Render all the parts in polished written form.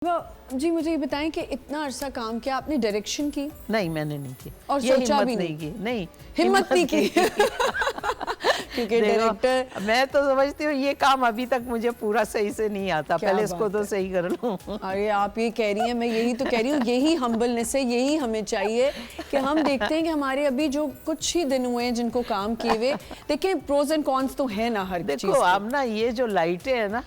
जी मुझे ये बताएं कि इतना अरसा काम किया आपने, डायरेक्शन की? नहीं, मैंने नहीं की और ये सोचा भी नहीं की। नहीं, हिम्मत नहीं की क्योंकि डायरेक्टर, मैं तो समझती हूँ ये काम अभी तक मुझे पूरा सही से नहीं आता, पहले इसको तो सही कर लूँ। अरे आप ये कह रही हैं, मैं यही तो कह रही हूँ, यही हम्बलनेस है, यही हमें चाहिए कि हम देखते हैं कि हमारे अभी जो कुछ ही दिन हुए हैं जिनको काम किए हुए, देखिए प्रोज एंड कॉन्स तो है ना हर चीज। देखो अब ना ये जो लाइटें है ना,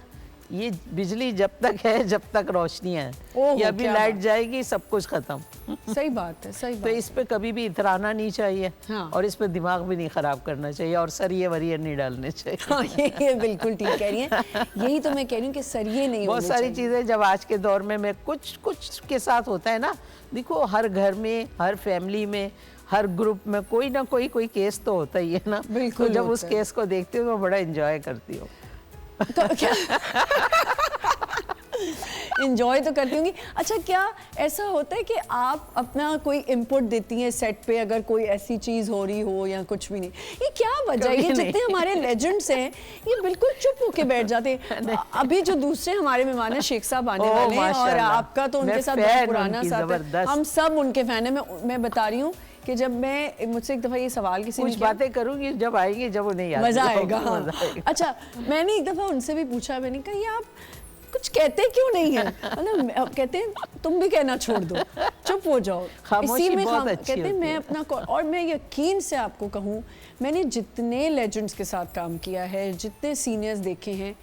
ये बिजली जब तक है जब तक रोशनी है, ये अभी लाइट जाएगी सब कुछ खत्म। सही बात है, सही बात। तो इस पे कभी भी इतराना नहीं चाहिए। हाँ। और इस पे दिमाग भी नहीं खराब करना चाहिए और सरिये वरिये नहीं डालने चाहिए। हाँ, ये बिल्कुल ठीक कह रही हैं, यही तो मैं कह रही हूँ कि सरिये नहीं बहुत सारी चीजें जब आज के दौर में मैं कुछ के साथ होता है ना, देखो हर घर में, हर फैमिली में, हर ग्रुप में कोई ना कोई केस तो होता ही है ना। बिल्कुल। तो जब उस केस को देखती हूँ तो बड़ा एंजॉय करती हूँ। तो क्या इंजॉय तो करती होंगी। अच्छा, क्या ऐसा होता है कि आप अपना कोई इनपुट देती हैं सेट पे, अगर कोई ऐसी चीज हो रही हो या कुछ भी नहीं? ये क्या वजह है? ये जितने हमारे लेजेंड्स हैं ये बिल्कुल चुप होके बैठ जाते हैं। अभी जो दूसरे हमारे मेहमान हैं, शेख साहब आने वाले हैं और आपका तो उनके साथ बहुत पुराना साथ है, हम सब उनके फैन हैं। मैं बता रही हूँ कि जब मैं मुझसे एक दफा ये सवाल किसी ने कुछ बातें करूंगी, जब आएंगी जब उन्हें याद मजा आएगा। अच्छा, मैंने एक दफा उनसे भी पूछा, मैंने कहा ये आप कुछ कहते क्यों नहीं है? मतलब कहते हैं तुम भी कहना छोड़ दो, चुप हो जाओ। इसी में कहते हैं मैं अपना, और मैं यकीन से आपको कहूँ, मैंने जितने लेजेंड्स के साथ काम किया है, जितने सीनियर्स देखे हैं,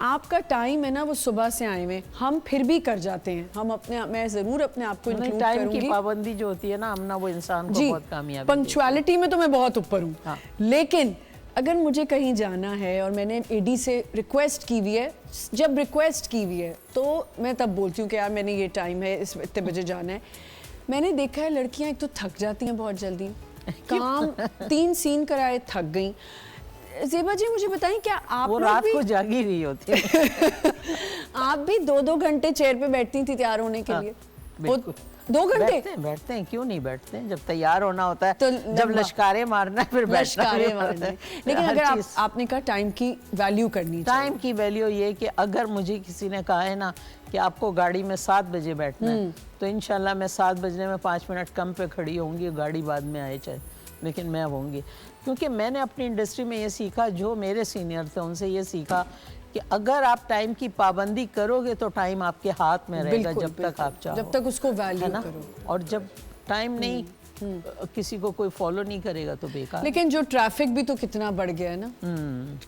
आपका टाइम है ना वो सुबह से आए हुए, हम फिर भी कर जाते हैं। हम अपने, मैं जरूर अपने आप को इंक्लूड टाइम करूंगी। की पाबंदी जो होती है ना, हमना वो इंसान को बहुत कामयाबी, पंक्चुअलिटी में तो मैं बहुत ऊपर हूँ। हाँ। लेकिन अगर मुझे कहीं जाना है और मैंने एडी से रिक्वेस्ट की हुई है, जब रिक्वेस्ट की हुई है तो मैं तब बोलती हूँ कि यार मैंने ये टाइम है, इस इतने बजे जाना है। मैंने देखा है लड़कियाँ एक तो थक जाती हैं बहुत जल्दी, काम 3 सीन कराए थक गई। ज़ेबा जी मुझे बताएं, क्या आप वो रात को जागी हुई होती है? आप भी 2-2 घंटे चेयर पे बैठती थी तैयार होने के लिए? 2 घंटे बैठते हैं, क्यों नहीं बैठते हैं? जब तैयार होना होता है तो जब लश्कारे मारना है फिर बैठना है। लेकिन अगर आपने कहा टाइम की वैल्यू करनी चाहिए। टाइम की वैल्यू ये कि अगर मुझे किसी ने कहा है ना कि आपको गाड़ी में 7 बजे बैठना है, तो इंशाल्लाह मैं 7 बजने में 5 मिनट कम पे खड़ी होंगी, गाड़ी बाद में आए चाहे, लेकिन मैं होंगी। क्योंकि मैंने अपनी इंडस्ट्री में ये सीखा, जो मेरे सीनियर थे उनसे ये सीखा कि अगर आप टाइम की पाबंदी करोगे तो टाइम आपके हाथ में रहेगा जब तक आप चाहो, जब तक उसको वैल्यू करो। और जब टाइम नहीं किसी को कोई फॉलो नहीं करेगा तो बेकार। लेकिन जो ट्रैफिक भी तो कितना बढ़ गया है ना,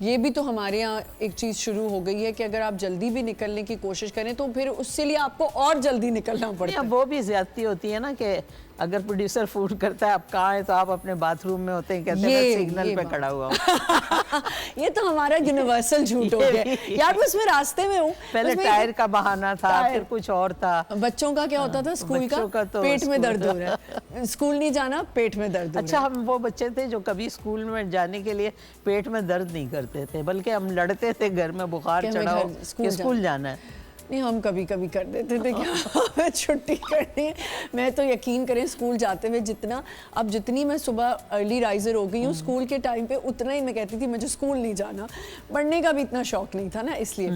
ये भी तो हमारे यहाँ एक चीज शुरू हो गई है कि अगर आप जल्दी भी निकलने की कोशिश करें तो फिर उससे लिए आपको और जल्दी निकलना पड़ता है। वो भी ज्यादती होती है ना कि अगर प्रोड्यूसर फोन करता है आप कहाँ हैं, तो आप अपने बाथरूम में होते हैं, कहते हैं मैं सिग्नल पे खड़ा हुआ हूँ। ये तो हमारा यूनिवर्सल झूठ हो गया यार, बस मैं रास्ते में हूँ। पहले टायर का बहाना था, फिर कुछ और था। बच्चों का क्या होता था? स्कूल का तो पेट में दर्द हो रहा है, स्कूल नहीं जाना, पेट में दर्द। अच्छा, हम वो बच्चे थे जो कभी स्कूल में जाने के लिए पेट में दर्द नहीं करते थे, बल्कि हम लड़ते थे घर में बुखार चढ़ा हो कि स्कूल जाना है। नहीं, हम कभी कभी कर देते थे क्या छुट्टी करनी है। मैं तो यकीन करें स्कूल जाते हुए जितनी मैं सुबह अर्ली राइजर हो गई हूँ, स्कूल के टाइम पे उतना ही मैं कहती थी मुझे स्कूल नहीं जाना, पढ़ने का भी इतना शौक नहीं था ना, इसलिए।